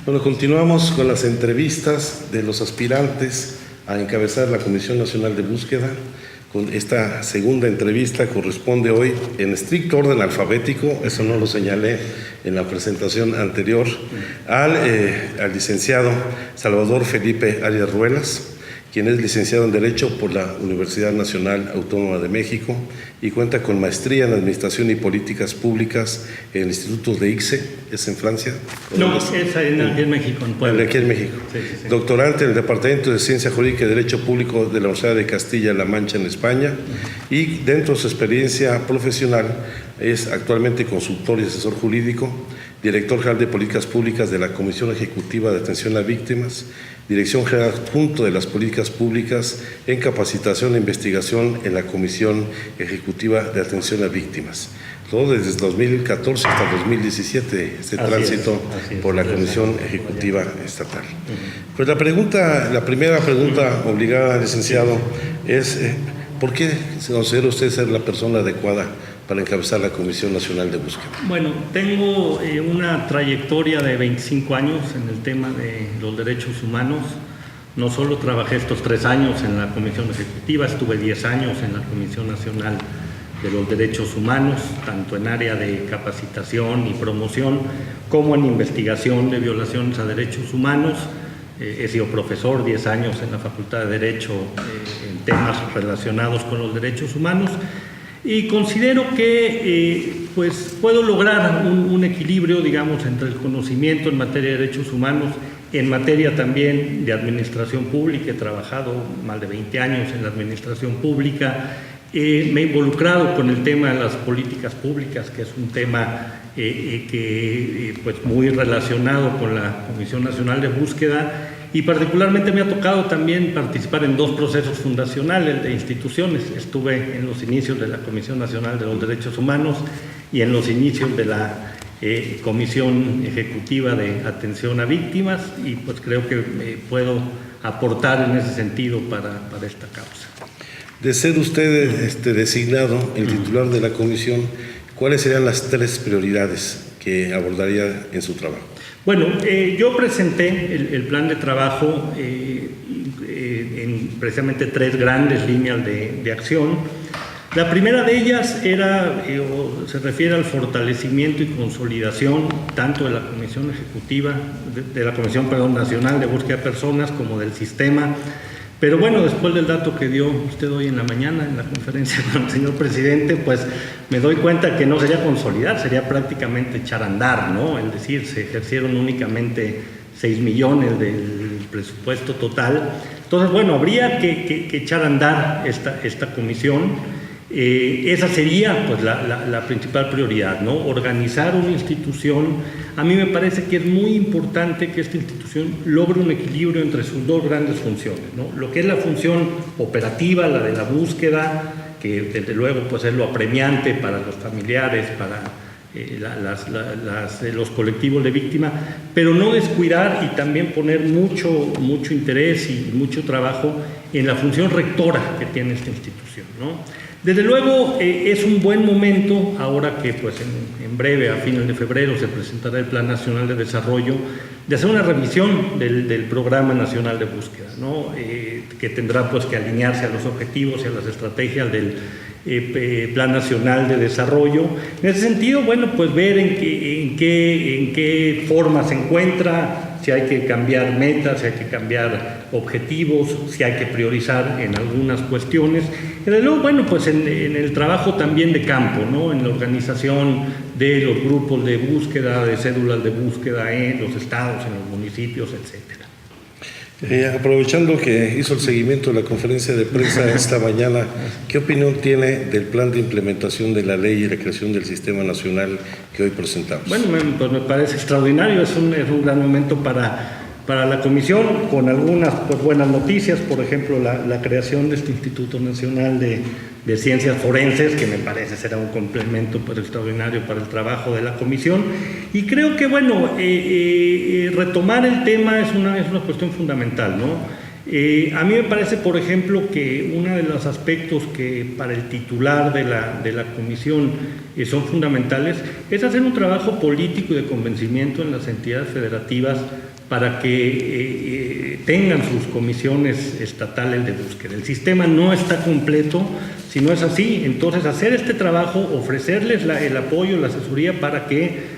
Bueno, continuamos con las entrevistas de los aspirantes a encabezar la Comisión Nacional de Búsqueda. Con esta segunda entrevista corresponde hoy en estricto orden alfabético, eso no lo señalé en la presentación anterior, al licenciado Salvador Felipe Arias Ruelas, quien es licenciado en Derecho por la Universidad Nacional Autónoma de México y cuenta con maestría en Administración y Políticas Públicas en el Instituto de ICSE, ¿es en Francia? No, es aquí en México, en Puebla. Aquí en México. Sí. Doctorante en el Departamento de Ciencia Jurídica y Derecho Público de la Universidad de Castilla-La Mancha en España, y dentro de su experiencia profesional es actualmente consultor y asesor jurídico, director general de Políticas Públicas de la Comisión Ejecutiva de Atención a Víctimas, Dirección General Adjunto de las Políticas Públicas en Capacitación e Investigación en la Comisión Ejecutiva de Atención a Víctimas. Todo desde 2014 hasta 2017, este tránsito por la Comisión Ejecutiva Estatal. Pues la primera pregunta obligada, licenciado, es ¿por qué se considera usted ser la persona adecuada para encabezar la Comisión Nacional de Búsqueda? Bueno, tengo una trayectoria de 25 años en el tema de los derechos humanos. No solo trabajé estos 3 años en la Comisión Ejecutiva, estuve 10 años en la Comisión Nacional de los Derechos Humanos, tanto en área de capacitación y promoción como en investigación de violaciones a derechos humanos. He sido profesor 10 años en la Facultad de Derecho en temas relacionados con los derechos humanos. Y considero que pues puedo lograr un equilibrio, digamos, entre el conocimiento en materia de derechos humanos, en materia también de administración pública. He trabajado más de 20 años en la administración pública. Me he involucrado con el tema de las políticas públicas, que es un tema pues muy relacionado con la Comisión Nacional de Búsqueda. Y particularmente me ha tocado también participar en 2 procesos fundacionales de instituciones. Estuve en los inicios de la Comisión Nacional de los Derechos Humanos y en los inicios de la Comisión Ejecutiva de Atención a Víctimas, y pues creo que puedo aportar en ese sentido para esta causa. De ser usted designado el titular de la comisión, ¿cuáles serían las 3 prioridades que abordaría en su trabajo? Bueno, yo presenté el plan de trabajo en precisamente 3 grandes líneas de acción. La primera de ellas se refiere al fortalecimiento y consolidación tanto de la Comisión Ejecutiva, de la Comisión Nacional de Búsqueda de Personas, como del sistema. Pero bueno, después del dato que dio usted hoy en la mañana en la conferencia con el señor presidente, pues me doy cuenta que no sería consolidar, sería prácticamente echar a andar, ¿no? Es decir, se ejercieron únicamente 6 millones del presupuesto total. Entonces, bueno, habría que echar a andar esta comisión. Esa sería pues la principal prioridad, ¿no? Organizar una institución. A mí me parece que es muy importante que esta institución logre un equilibrio entre sus 2 grandes funciones, ¿no? Lo que es la función operativa, la de la búsqueda, que desde luego pues es lo apremiante para los familiares, para los colectivos de víctimas, pero no descuidar y también poner mucho interés y mucho trabajo en la función rectora que tiene esta institución, ¿no? Desde luego es un buen momento, ahora que pues en breve, a finales de febrero, se presentará el Plan Nacional de Desarrollo, de hacer una revisión del Programa Nacional de Búsqueda, ¿no? Que tendrá pues que alinearse a los objetivos y a las estrategias del Plan Nacional de Desarrollo. En ese sentido, bueno, pues ver en qué forma se encuentra, si hay que cambiar metas, si hay que cambiar objetivos, si hay que priorizar en algunas cuestiones. Y desde luego, bueno, pues en el trabajo también de campo, ¿no? En la organización de los grupos de búsqueda, de cédulas de búsqueda en los estados, en los municipios, etcétera. Aprovechando que hizo el seguimiento de la conferencia de prensa esta mañana, ¿qué opinión tiene del plan de implementación de la ley y la creación del Sistema Nacional que hoy presentamos? Bueno, pues me parece extraordinario, es un gran momento para la comisión, con algunas pues, buenas noticias, por ejemplo, la creación de este Instituto Nacional de Ciencias Forenses, que me parece será un complemento pues, extraordinario para el trabajo de la comisión. Y creo que, bueno, retomar el tema es una cuestión fundamental, ¿no? A mí me parece, por ejemplo, que uno de los aspectos que para el titular de la comisión son fundamentales es hacer un trabajo político y de convencimiento en las entidades federativas para que tengan sus comisiones estatales de búsqueda. El sistema no está completo. Si no es así, entonces hacer este trabajo, ofrecerles el apoyo, la asesoría para que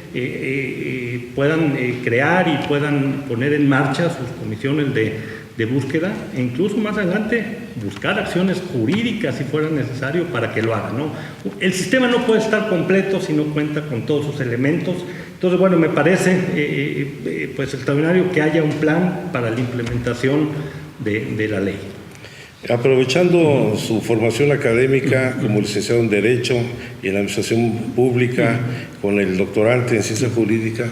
puedan crear y puedan poner en marcha sus comisiones de búsqueda, e incluso más adelante buscar acciones jurídicas si fuera necesario para que lo hagan, ¿no? El sistema no puede estar completo si no cuenta con todos sus elementos. Entonces, bueno, me parece pues extraordinario que haya un plan para la implementación de la ley. Aprovechando su formación académica como licenciado en Derecho y en Administración Pública, con el doctorante en Ciencia Jurídica,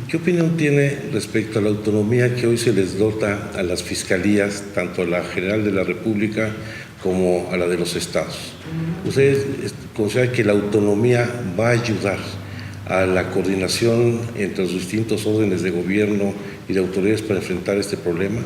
¿qué opinión tiene respecto a la autonomía que hoy se les dota a las fiscalías, tanto a la General de la República como a la de los estados? ¿Usted considera que la autonomía va a ayudar a la coordinación entre los distintos órdenes de gobierno y de autoridades para enfrentar este problema?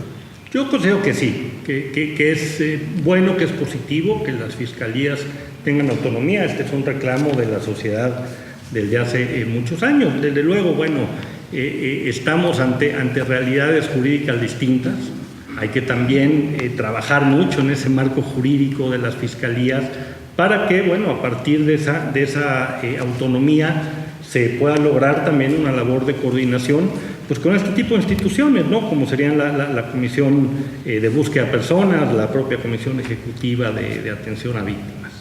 Yo considero que sí, que es bueno, que es positivo que las fiscalías tengan autonomía. Este es un reclamo de la sociedad desde hace muchos años. Desde luego, bueno, estamos ante realidades jurídicas distintas. Hay que también trabajar mucho en ese marco jurídico de las fiscalías para que, bueno, a partir de esa autonomía se pueda lograr también una labor de coordinación pues con este tipo de instituciones, ¿no? Como serían la Comisión de Búsqueda de Personas, la propia Comisión Ejecutiva de Atención a Víctimas.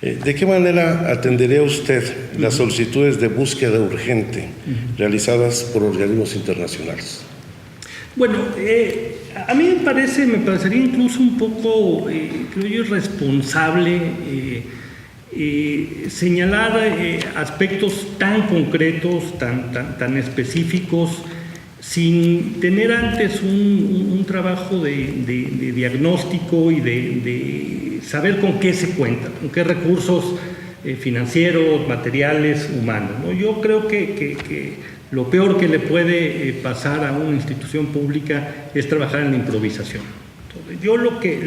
¿De qué manera atendería usted las solicitudes de búsqueda urgente realizadas por organismos internacionales? Bueno, a mí me parecería incluso un poco, creo yo, irresponsable señalar aspectos tan concretos, tan específicos, sin tener antes un trabajo de diagnóstico y de saber con qué se cuenta, con qué recursos financieros, materiales, humanos, ¿no? Yo creo que lo peor que le puede pasar a una institución pública es trabajar en la improvisación. Entonces, yo lo que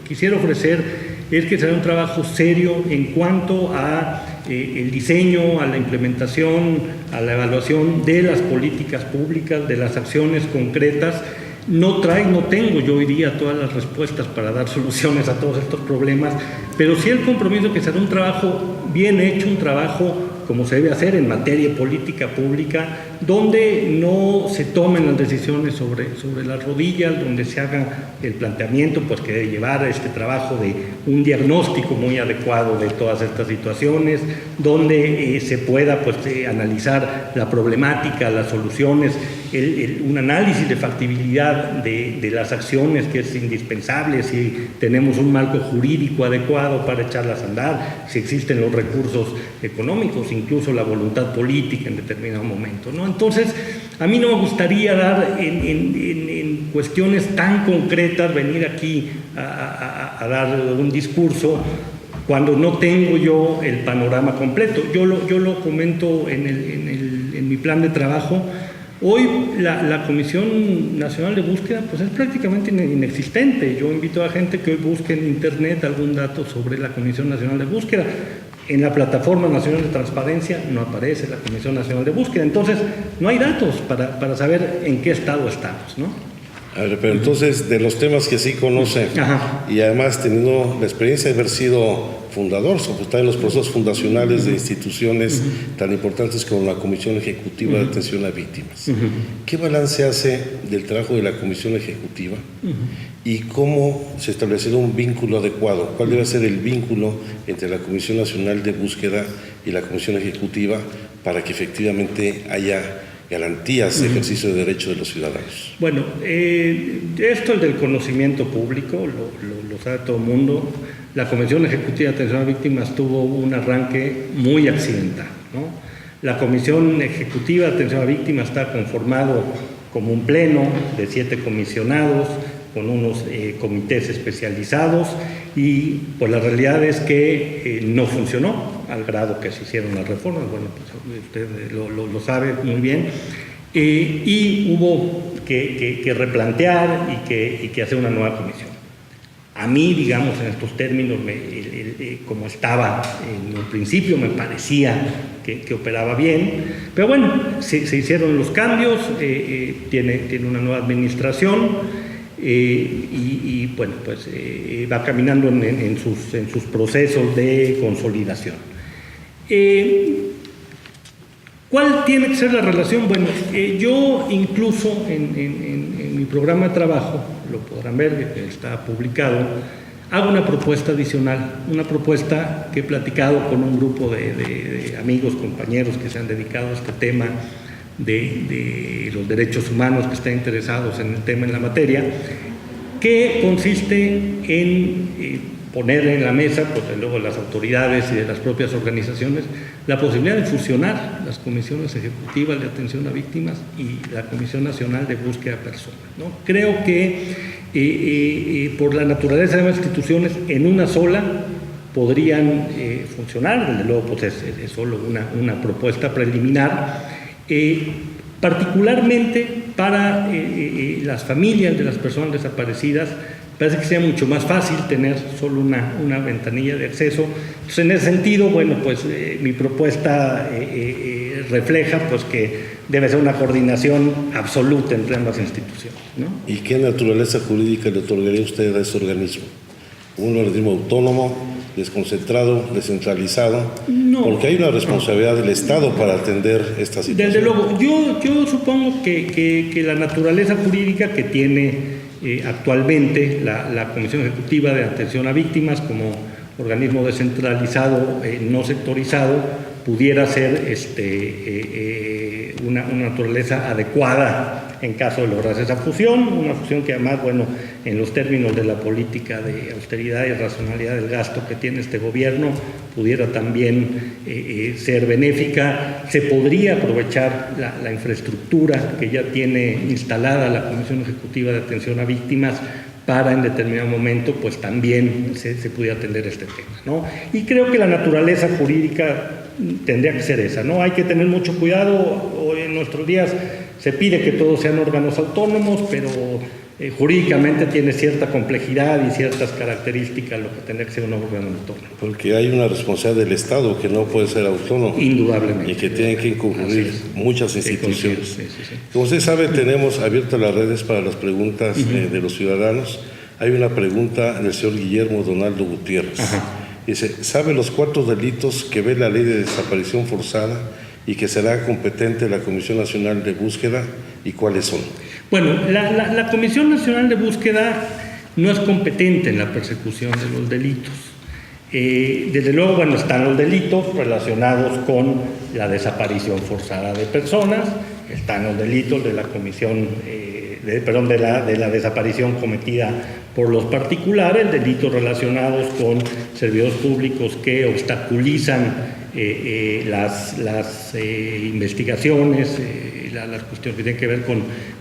quisiera ofrecer es que será un trabajo serio en cuanto a el diseño, a la implementación, a la evaluación de las políticas públicas, de las acciones concretas. No tengo yo hoy día todas las respuestas para dar soluciones a todos estos problemas, pero sí el compromiso que será un trabajo bien hecho, un trabajo como se debe hacer en materia de política pública, donde no se tomen las decisiones sobre las rodillas, donde se haga el planteamiento pues que debe llevar a este trabajo de un diagnóstico muy adecuado de todas estas situaciones, donde se pueda pues analizar la problemática, las soluciones, un análisis de factibilidad de las acciones que es indispensable, si tenemos un marco jurídico adecuado para echarlas a andar, si existen los recursos económicos, incluso la voluntad política en determinado momento, ¿no? Entonces, a mí no me gustaría dar en cuestiones tan concretas, venir aquí a dar un discurso cuando no tengo yo el panorama completo. Yo lo comento en mi plan de trabajo. Hoy la Comisión Nacional de Búsqueda pues es prácticamente inexistente. Yo invito a gente que hoy busque en internet algún dato sobre la Comisión Nacional de Búsqueda. En la Plataforma Nacional de Transparencia no aparece la Comisión Nacional de Búsqueda. Entonces, no hay datos para saber en qué estado estamos, ¿no? A ver, pero entonces, de los temas que sí conoce, y además teniendo la experiencia de haber sido fundador, sobre todo en los procesos fundacionales de instituciones tan importantes como la Comisión Ejecutiva de Atención a Víctimas, ¿qué balance hace del trabajo de la Comisión Ejecutiva y cómo se establecerá un vínculo adecuado? ¿Cuál debe ser el vínculo entre la Comisión Nacional de Búsqueda y la Comisión Ejecutiva para que efectivamente haya garantías de ejercicio de derechos de los ciudadanos? Bueno, esto es del conocimiento público, lo sabe todo el mundo. La Comisión Ejecutiva de Atención a Víctimas tuvo un arranque muy accidental, ¿no? La Comisión Ejecutiva de Atención a Víctimas está conformado como un pleno de 7 comisionados, con unos comités especializados, y pues la realidad es que no funcionó al grado que se hicieron las reformas. Bueno, pues usted lo sabe muy bien, y hubo que replantear y que hacer una nueva comisión. A mí, digamos, en estos términos, como estaba en un principio, me parecía que operaba bien, pero bueno, se hicieron los cambios, tiene una nueva administración y bueno, pues va caminando en sus procesos de consolidación. ¿Cuál tiene que ser la relación? Bueno, yo incluso en mi programa de trabajo, lo podrán ver, que está publicado, hago una propuesta adicional, una propuesta que he platicado con un grupo de amigos, compañeros que se han dedicado a este tema de los derechos humanos, que están interesados en el tema, en la materia, que consiste en poner en la mesa, pues luego las autoridades y de las propias organizaciones, la posibilidad de fusionar las comisiones ejecutivas de atención a víctimas y la Comisión Nacional de Búsqueda de Personas, ¿no? Creo que por la naturaleza de las instituciones, en una sola podrían funcionar. Desde luego, pues es solo una propuesta preliminar, particularmente para las familias de las personas desaparecidas. Parece que sea mucho más fácil tener solo una ventanilla de acceso. Entonces, en ese sentido, bueno, pues mi propuesta refleja pues que debe ser una coordinación absoluta entre ambas instituciones, ¿no? ¿Y qué naturaleza jurídica le otorgaría usted a ese organismo? ¿Un organismo autónomo, desconcentrado, descentralizado? No, porque hay una responsabilidad del Estado para atender esta situación. Desde luego, yo supongo que la naturaleza jurídica que tiene actualmente la Comisión Ejecutiva de Atención a Víctimas como organismo descentralizado, no sectorizado, pudiera ser una naturaleza adecuada en caso de lograrse esa fusión, una fusión que además, bueno, en los términos de la política de austeridad y racionalidad del gasto que tiene este gobierno, pudiera también ser benéfica. Se podría aprovechar la infraestructura que ya tiene instalada la Comisión Ejecutiva de Atención a Víctimas para en determinado momento pues también se pudiera atender este tema, ¿no? Y creo que la naturaleza jurídica tendría que ser esa, ¿no? Hay que tener mucho cuidado. Hoy en nuestros días se pide que todos sean órganos autónomos, pero jurídicamente tiene cierta complejidad y ciertas características lo que tendría que ser un órgano autónomo. Porque hay una responsabilidad del Estado que no puede ser autónomo. Indudablemente. Y que tienen que concurrir muchas instituciones. Sí. Como usted sabe, tenemos abiertas las redes para las preguntas de los ciudadanos. Hay una pregunta del señor Guillermo Donaldo Gutiérrez. Dice, ¿sabe los 4 delitos que ve la ley de desaparición forzada y que será competente la Comisión Nacional de Búsqueda y cuáles son? Bueno, la Comisión Nacional de Búsqueda no es competente en la persecución de los delitos. Desde luego, bueno, están los delitos relacionados con la desaparición forzada de personas, están los delitos de la comisión, de la desaparición cometida por los particulares, delitos relacionados con servidores públicos que obstaculizan las investigaciones, las cuestiones que tienen que ver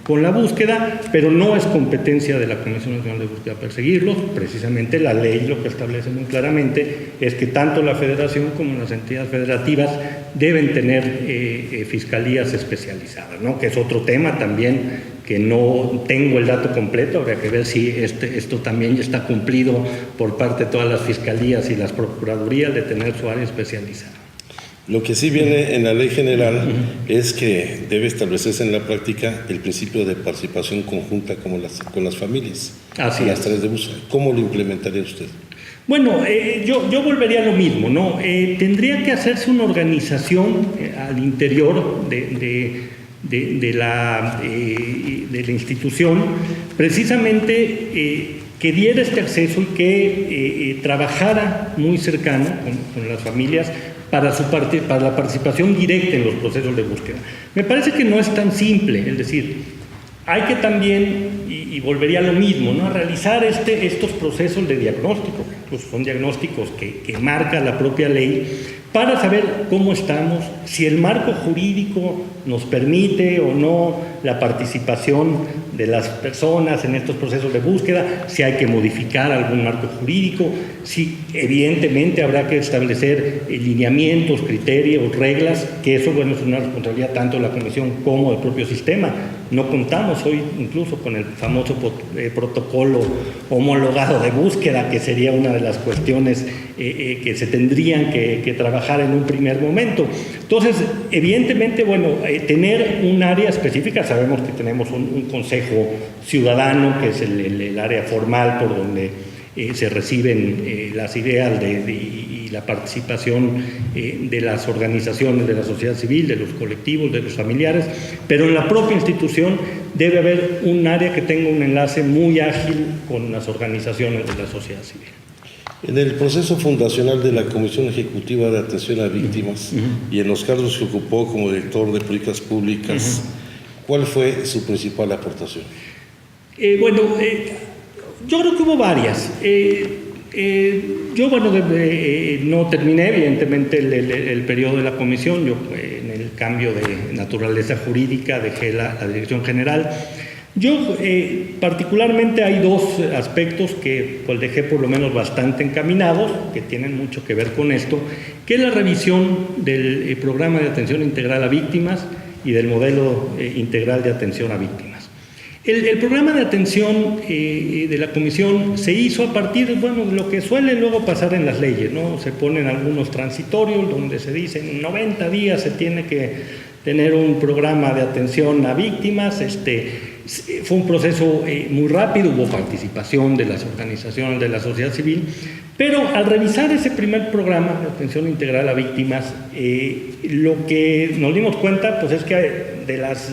con la búsqueda, pero no es competencia de la Comisión Nacional de Búsqueda perseguirlos. Precisamente la ley lo que establece muy claramente es que tanto la Federación como las entidades federativas deben tener fiscalías especializadas, ¿no? Que es otro tema también que no tengo el dato completo. Habría que ver si esto también ya está cumplido por parte de todas las fiscalías y las procuradurías de tener su área especializada. Lo que sí viene en la ley general es que debe establecerse en la práctica el principio de participación conjunta con las familias. Así las es. tareas de búsqueda. ¿Cómo lo implementaría usted? Bueno, yo volvería a lo mismo, ¿no? Tendría que hacerse una organización al interior de la institución, precisamente que diera este acceso y que trabajara muy cercano con las familias para la participación directa en los procesos de búsqueda. Me parece que no es tan simple, es decir, hay que también, y volvería a lo mismo, ¿no? Realizar estos procesos de diagnóstico, pues son diagnósticos que marca la propia ley, para saber cómo estamos, si el marco jurídico nos permite o no la participación de las personas en estos procesos de búsqueda, si hay que modificar algún marco jurídico, si evidentemente habrá que establecer lineamientos, criterios, reglas, que eso, bueno, es una responsabilidad tanto de la Comisión como del propio sistema. No contamos hoy incluso con el famoso protocolo homologado de búsqueda, que sería una de las cuestiones que se tendrían que trabajar en un primer momento. Entonces, evidentemente, bueno, tener un área específica, sabemos que tenemos un consejo ciudadano, que es el área formal por donde se reciben las ideas y la participación de las organizaciones de la sociedad civil, de los colectivos, de los familiares, pero en la propia institución debe haber un área que tenga un enlace muy ágil con las organizaciones de la sociedad civil. En el proceso fundacional de la Comisión Ejecutiva de Atención a Víctimas y en los cargos que ocupó como director de políticas públicas, ¿cuál fue su principal aportación? Yo creo que hubo varias. Yo, no terminé, evidentemente, el periodo de la comisión. Yo, en el cambio de naturaleza jurídica, dejé la dirección general. Yo, particularmente, hay dos aspectos que pues, dejé por lo menos bastante encaminados, que tienen mucho que ver con esto, que es la revisión del programa de atención integral a víctimas y del modelo integral de atención a víctimas. El programa de atención de la comisión se hizo a partir de lo que suele luego pasar en las leyes, ¿no? Se ponen algunos transitorios donde se dice en 90 días se tiene que tener un programa de atención a víctimas. Fue un proceso muy rápido, hubo participación de las organizaciones de la sociedad civil, pero al revisar ese primer programa de atención integral a víctimas, lo que nos dimos cuenta pues, es que de las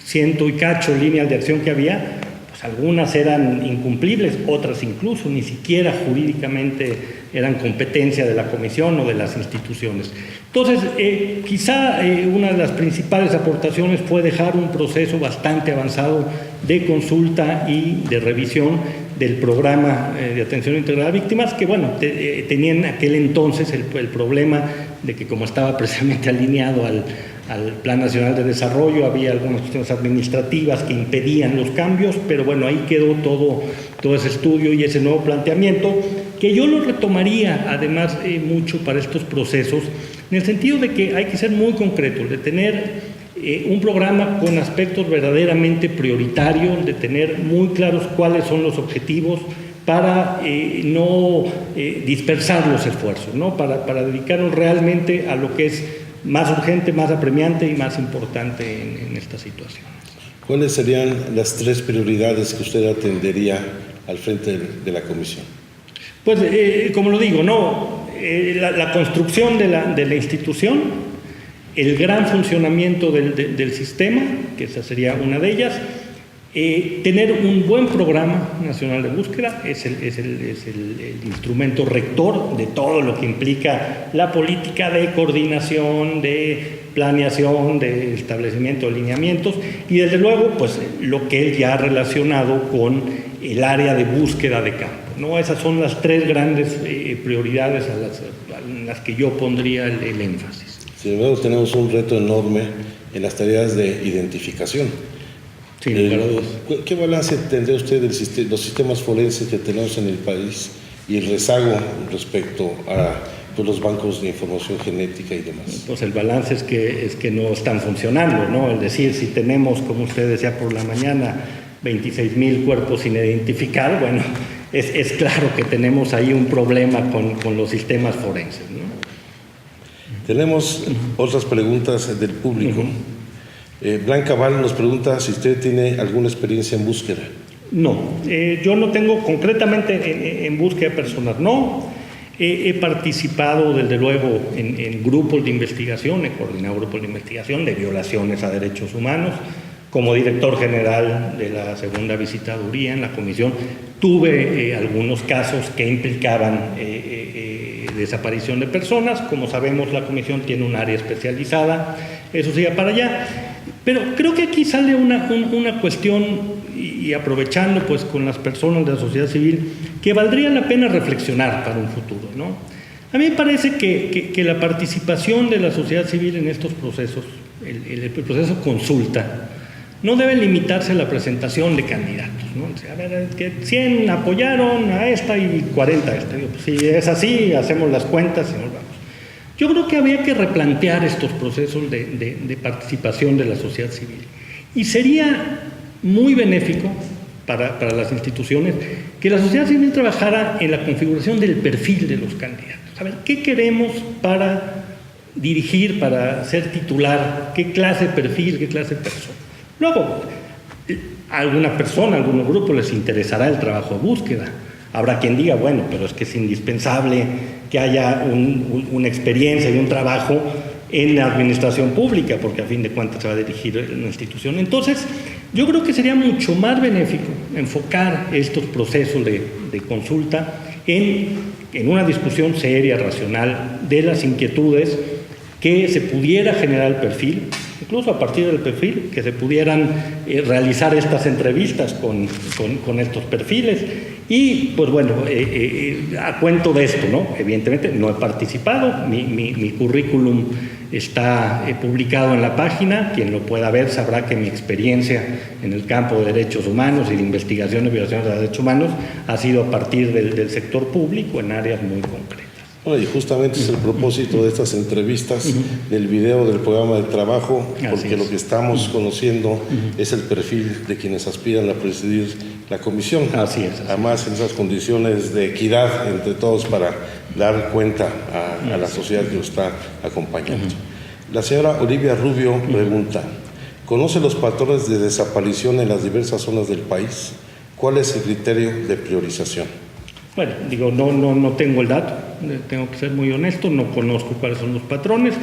ciento y cacho líneas de acción que había, pues algunas eran incumplibles, otras incluso ni siquiera jurídicamente eran competencia de la comisión o de las instituciones. Entonces, quizá una de las principales aportaciones fue dejar un proceso bastante avanzado de consulta y de revisión del programa de atención integral a víctimas, que tenían en aquel entonces el problema de que como estaba precisamente alineado al Plan Nacional de Desarrollo, había algunas cuestiones administrativas que impedían los cambios, pero ahí quedó todo ese estudio y ese nuevo planteamiento, que yo lo retomaría además mucho para estos procesos, en el sentido de que hay que ser muy concretos, de tener un programa con aspectos verdaderamente prioritarios, de tener muy claros cuáles son los objetivos para no dispersar los esfuerzos, ¿no? Para dedicarnos realmente a lo que es más urgente, más apremiante y más importante en esta situación. ¿Cuáles serían las 3 prioridades que usted atendería al frente de la comisión? Pues, como lo digo, la construcción de la institución, el gran funcionamiento del sistema, que esa sería una de ellas, tener un buen programa nacional de búsqueda, es el instrumento rector de todo lo que implica la política de coordinación, de planeación, de establecimiento de lineamientos y desde luego pues lo que es ya relacionado con el área de búsqueda de campo, ¿no? Esas son las 3 grandes prioridades a las que yo pondría el énfasis. Sin embargo, tenemos un reto enorme en las tareas de identificación. Sí, ¿Qué balance tendría usted de los sistemas forenses que tenemos en el país y el rezago respecto a los bancos de información genética y demás? Pues el balance es que no están funcionando, ¿no? Es decir, si tenemos, como usted decía por la mañana, 26,000 cuerpos sin identificar, es claro que tenemos ahí un problema con los sistemas forenses, ¿no? Tenemos otras preguntas del público. Blanca Val nos pregunta si usted tiene alguna experiencia en búsqueda. No, yo no tengo concretamente en búsqueda personal, no. He participado desde luego en grupos de investigación, he coordinado grupos de investigación de violaciones a derechos humanos. Como director general de la segunda visitaduría en la comisión, tuve algunos casos que implicaban desaparición de personas. Como sabemos, la comisión tiene un área especializada, eso sigue para allá. Pero creo que aquí sale una cuestión, y aprovechando pues con las personas de la sociedad civil, que valdría la pena reflexionar para un futuro, ¿no? A mí me parece que la participación de la sociedad civil en estos procesos, el proceso consulta, no debe limitarse a la presentación de candidatos, ¿no? O sea, a ver, que 100 apoyaron a esta y 40 a esta. Si es así, hacemos las cuentas y nos vamos. Yo creo que había que replantear estos procesos de participación de la sociedad civil. Y sería muy benéfico para las instituciones que la sociedad civil trabajara en la configuración del perfil de los candidatos. A ver, ¿qué queremos para dirigir, para ser titular? ¿Qué clase de perfil, qué clase de persona? Luego, a alguna persona, a algún grupo les interesará el trabajo de búsqueda. Habrá quien diga, bueno, pero es que es indispensable que haya una experiencia y un trabajo en la administración pública, porque a fin de cuentas se va a dirigir una institución. Entonces, yo creo que sería mucho más benéfico enfocar estos procesos de consulta en una discusión seria, racional, de las inquietudes, que se pudiera generar el perfil, incluso a partir del perfil, que se pudieran realizar estas entrevistas con estos perfiles. Y, pues bueno, a cuento de esto, ¿no? Evidentemente no he participado, mi currículum está publicado en la página, quien lo pueda ver sabrá que mi experiencia en el campo de derechos humanos y de investigación de violaciones de derechos humanos ha sido a partir del sector público en áreas muy concretas. Bueno, y justamente es el propósito de estas entrevistas, del video del programa de trabajo, porque lo que estamos conociendo es el perfil de quienes aspiran a presidir la comisión. Así es. Además, en esas condiciones de equidad entre todos para dar cuenta a la sociedad que lo está acompañando. La señora Olivia Rubio pregunta, ¿conoce los patrones de desaparición en las diversas zonas del país? ¿Cuál es el criterio de priorización? Bueno, digo, no tengo el dato, tengo que ser muy honesto, no conozco cuáles son los patrones.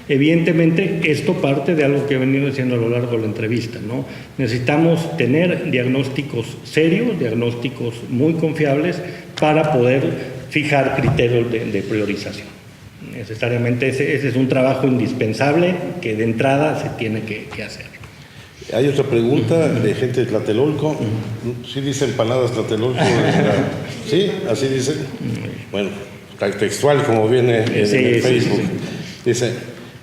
Evidentemente, esto parte de algo que he venido diciendo a lo largo de la entrevista, ¿no? Necesitamos tener diagnósticos serios, diagnósticos muy confiables para poder fijar criterios de priorización. Necesariamente ese es un trabajo indispensable que de entrada se tiene que hacer. Hay otra pregunta de gente de Tlatelolco. ¿Sí dice empanadas Tlatelolco? ¿Sí? ¿Así dice? Bueno, textual como viene en el Facebook. Sí. Dice,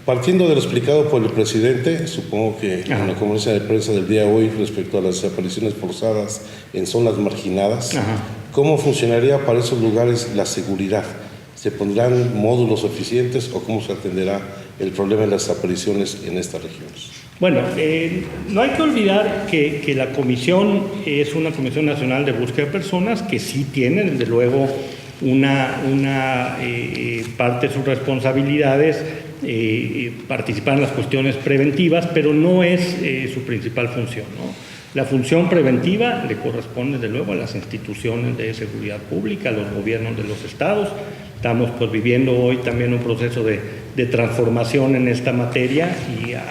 partiendo de lo explicado por el presidente, supongo que en la conferencia de prensa del día de hoy respecto a las desapariciones forzadas en zonas marginadas, ¿cómo funcionaría para esos lugares la seguridad? ¿Se pondrán módulos eficientes o cómo se atenderá el problema de las desapariciones en estas regiones? Bueno, no hay que olvidar que la comisión es una Comisión Nacional de Búsqueda de Personas que sí tiene, desde luego, una parte de sus responsabilidades, participar en las cuestiones preventivas, pero no es su principal función, ¿no? La función preventiva le corresponde, desde luego, a las instituciones de seguridad pública, a los gobiernos de los estados. Estamos pues, viviendo hoy también un proceso de transformación en esta materia y a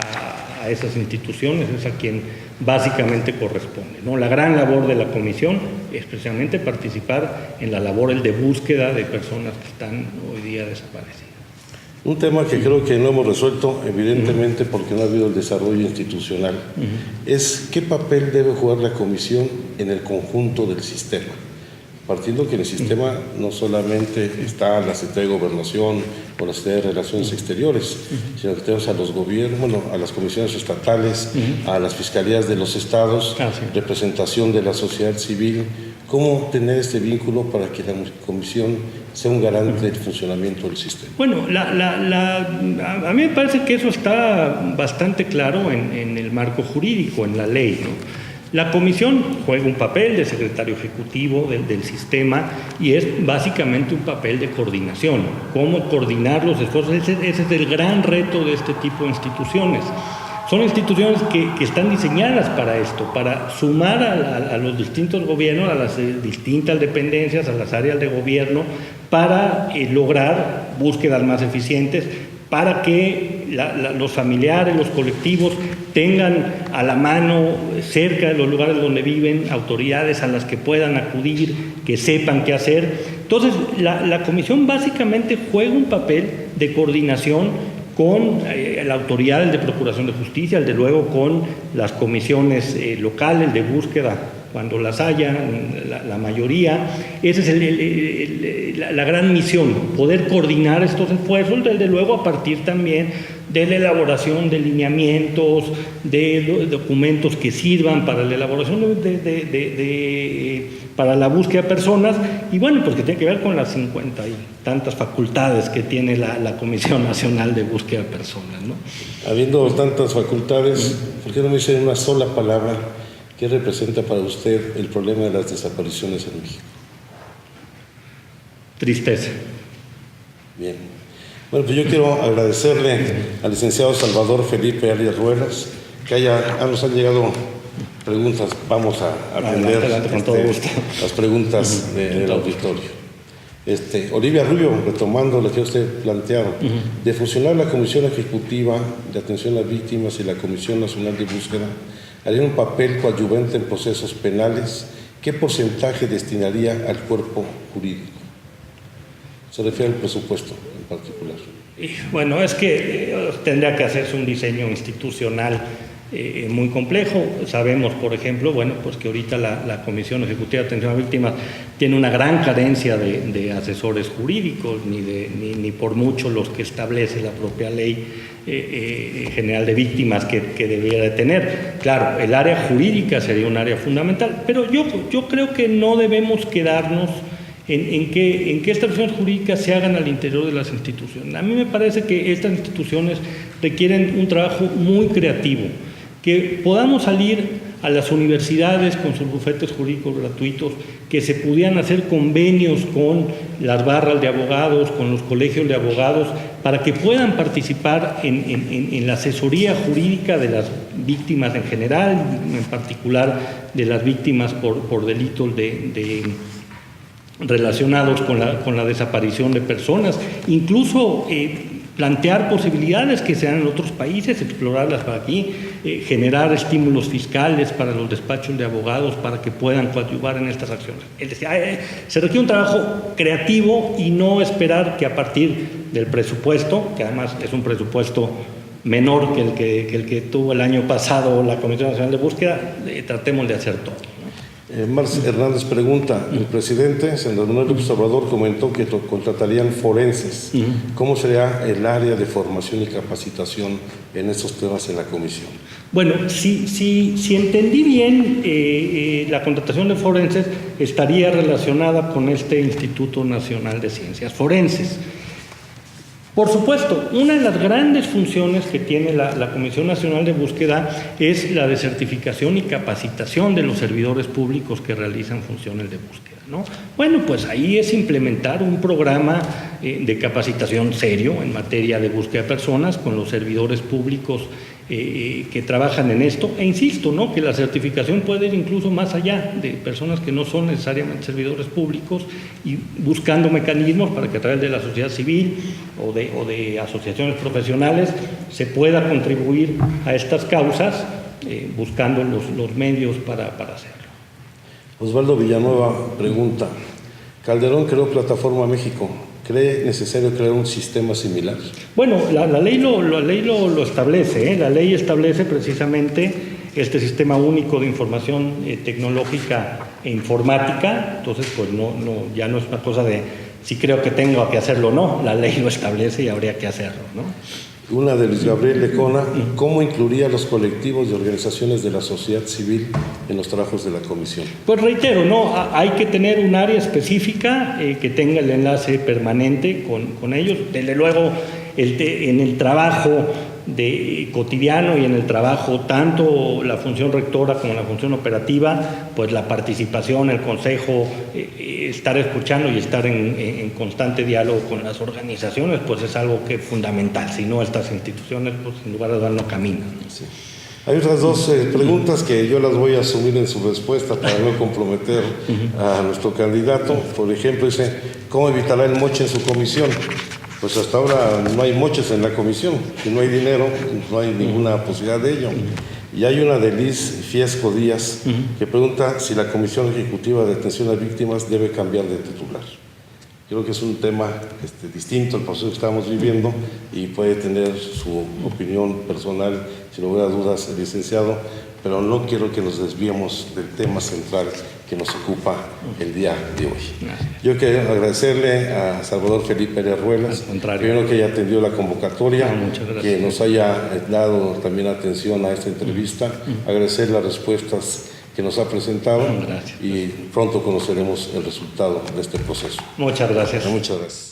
esas instituciones es a quien básicamente corresponde, ¿no? La gran labor de la comisión es precisamente participar en la labor de búsqueda de personas que están hoy día desaparecidas. Un tema que creo que no hemos resuelto, evidentemente porque no ha habido el desarrollo institucional, es qué papel debe jugar la comisión en el conjunto del sistema. Partiendo que en el sistema no solamente está la Secretaría de Gobernación o la Secretaría de Relaciones Exteriores, sino que tenemos a los gobiernos, bueno, a las comisiones estatales, a las fiscalías de los estados, representación de la sociedad civil. ¿Cómo tener este vínculo para que la comisión sea un garante del funcionamiento del sistema? Bueno, a mí me parece que eso está bastante claro en el marco jurídico, en la ley, ¿no? La comisión juega un papel de secretario ejecutivo del sistema y es básicamente un papel de coordinación. ¿Cómo coordinar los esfuerzos? Ese es el gran reto de este tipo de instituciones. Son instituciones que están diseñadas para esto, para sumar a los distintos gobiernos, a las distintas dependencias, a las áreas de gobierno, para lograr búsquedas más eficientes, para que los familiares, los colectivos tengan a la mano, cerca de los lugares donde viven, autoridades a las que puedan acudir, que sepan qué hacer. Entonces, la comisión básicamente juega un papel de coordinación con la autoridad de Procuración de Justicia, desde luego con las comisiones locales de búsqueda, cuando las haya, la mayoría. Esa es la gran misión, poder coordinar estos esfuerzos, desde luego a partir también de la elaboración de lineamientos, de documentos que sirvan para la elaboración para la búsqueda de personas, y bueno, pues que tiene que ver con las 50 y tantas facultades que tiene la Comisión Nacional de Búsqueda de Personas, ¿no? Habiendo tantas facultades, ¿por qué no me dice en una sola palabra qué representa para usted el problema de las desapariciones en México? Tristeza. Bien. Bueno, pues yo quiero agradecerle al licenciado Salvador Felipe Arias Ruelas, que nos han llegado preguntas, vamos a atender adelante, con todo gusto. las preguntas del auditorio. Olivia Rubio, retomando lo que usted planteaba, de fusionar la Comisión Ejecutiva de Atención a Víctimas y la Comisión Nacional de Búsqueda, haría un papel coadyuvante en procesos penales. ¿Qué porcentaje destinaría al cuerpo jurídico? Se refiere al presupuesto en particular. Bueno, es que tendría que hacerse un diseño institucional muy complejo. Sabemos, por ejemplo, bueno, pues que ahorita la Comisión Ejecutiva de Atención a Víctimas tiene una gran carencia de asesores jurídicos, ni por mucho los que establece la propia Ley General de Víctimas que debiera de tener. Claro, el área jurídica sería un área fundamental, pero yo creo que no debemos quedarnos en que estas acciones jurídicas se hagan al interior de las instituciones. A mí me parece que estas instituciones requieren un trabajo muy creativo, que podamos salir a las universidades con sus bufetes jurídicos gratuitos, que se pudieran hacer convenios con las barras de abogados, con los colegios de abogados, para que puedan participar en la asesoría jurídica de las víctimas en general, en particular de las víctimas por delitos relacionados con la desaparición de personas, incluso plantear posibilidades que sean en otros países, explorarlas para aquí, generar estímulos fiscales para los despachos de abogados para que puedan coadyuvar en estas acciones. Es decir, se requiere un trabajo creativo y no esperar que a partir del presupuesto, que además es un presupuesto menor que el que tuvo el año pasado la Comisión Nacional de Búsqueda, tratemos de hacer todo. Marx Hernández pregunta, el presidente Andrés Manuel López Obrador comentó que contratarían forenses. ¿Cómo sería el área de formación y capacitación en estos temas en la comisión? Bueno, si entendí bien, la contratación de forenses estaría relacionada con este Instituto Nacional de Ciencias Forenses. Por supuesto, una de las grandes funciones que tiene la Comisión Nacional de Búsqueda es la de certificación y capacitación de los servidores públicos que realizan funciones de búsqueda, ¿no? Bueno, pues ahí es implementar un programa de capacitación serio en materia de búsqueda de personas con los servidores públicos que trabajan en esto, e insisto, ¿no?, que la certificación puede ir incluso más allá de personas que no son necesariamente servidores públicos, y buscando mecanismos para que a través de la sociedad civil o de asociaciones profesionales se pueda contribuir a estas causas, buscando los medios para hacerlo. Osvaldo Villanueva pregunta, Calderón creó Plataforma México. ¿Cree necesario crear un sistema similar? Bueno, la ley lo establece, ¿eh? La ley establece precisamente este sistema único de información tecnológica e informática. Entonces, pues ya no es una cosa de si creo que tengo que hacerlo o no, la ley lo establece y habría que hacerlo, ¿no? Una de Luis Gabriel Lecona, ¿cómo incluiría a los colectivos y organizaciones de la sociedad civil en los trabajos de la comisión? Pues reitero, no, hay que tener un área específica que tenga el enlace permanente con ellos. Desde luego, en el trabajo cotidiano y en el trabajo, tanto la función rectora como la función operativa, pues la participación, el consejo, estar escuchando y estar en constante diálogo con las organizaciones, pues es algo que es fundamental. Si no, estas instituciones, pues sin lugar a dudas, no caminan. Sí. Hay otras dos preguntas que yo las voy a asumir en su respuesta para no comprometer a nuestro candidato. Por ejemplo, dice, ¿cómo evitará el moche en su comisión? Pues hasta ahora no hay moches en la comisión, si no hay dinero, no hay ninguna posibilidad de ello. Y hay una de Liz Fiesco Díaz que pregunta si la Comisión Ejecutiva de Atención a Víctimas debe cambiar de titular. Creo que es un tema distinto al proceso que estamos viviendo y puede tener su opinión personal, sin lugar a dudas, el licenciado, pero no quiero que nos desviemos del tema central que nos ocupa el día de hoy. Gracias. Yo quiero agradecerle a Salvador Felipe Arias Ruelas, primero que haya atendido la convocatoria, que nos haya dado también atención a esta entrevista, agradecer las respuestas que nos ha presentado. Gracias. Y pronto conoceremos el resultado de este proceso. Muchas gracias. Muchas gracias.